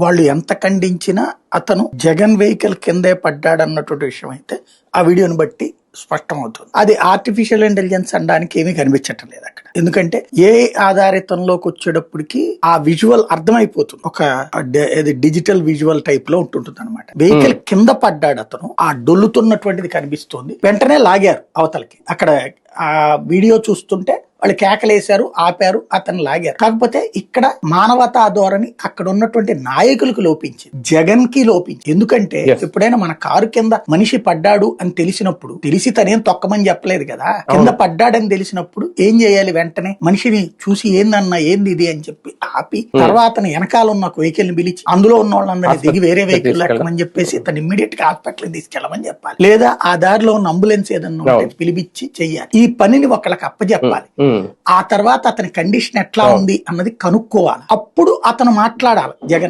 వాళ్ళు ఎంత ఖండించినా అతను జగన్ వెహికల్ కిందే పడ్డాడన్నటువంటి విషయం అయితే ఆ వీడియోని బట్టి స్పష్టం అవుతుంది. అది ఆర్టిఫిషియల్ ఇంటెలిజెన్స్ అనడానికి ఏమీ కనిపించటం లేదు అక్కడ. ఎందుకంటే ఏ ఆధారితంలోకి వచ్చేటప్పటికి ఆ విజువల్ అర్థమైపోతుంది. ఒక డిజిటల్ విజువల్ టైప్ లో ఉంటుంటుంది అనమాట. వెహికల్ కింద పడ్డాడు అతను, ఆ డొల్లుతున్నటువంటిది కనిపిస్తుంది. వెంటనే లాగారు అవతలకి. అక్కడ ఆ వీడియో చూస్తుంటే వాళ్ళు కేకలేశారు, ఆపారు, అతను లాగారు. కాకపోతే ఇక్కడ మానవతా ధోరణి అక్కడ ఉన్నటువంటి నాయకులకు లోపించింది, జగన్ కి లోపించింది. ఎందుకంటే ఎప్పుడైనా మన కారు కింద మనిషి పడ్డాడు అని తెలిసినప్పుడు, తెలిసి తనేం తొక్కమని చెప్పలేదు కదా, కింద పడ్డాడని తెలిసినప్పుడు ఏం చేయాలి? వెంటనే మనిషిని చూసి ఏందన్నా ఏంది ఇది అని చెప్పి ఆపి, తర్వాత వెనకాల ఉన్న ఒక వెహికల్ ని పిలిచి అందులో ఉన్న వాళ్ళందరినీ దిగి వేరే వెహికల్ ఎక్కమని చెప్పేసి తను ఇమ్మీడియట్ గా హాస్పిటల్ తీసుకెళ్ళమని చెప్పాలి. లేదా ఆ దారిలో ఉన్న అంబులెన్స్ ఏదన్నా ఉంటే పిలిపించి చెయ్యాలి. ఈ పనిని ఒకళ్ళకి అప్పచెప్పాలి. ఆ తర్వాత అతని కండిషన్ ఎట్లా ఉంది అన్నది కనుక్కోవాలి. అప్పుడు అతను మాట్లాడాలి జగన్.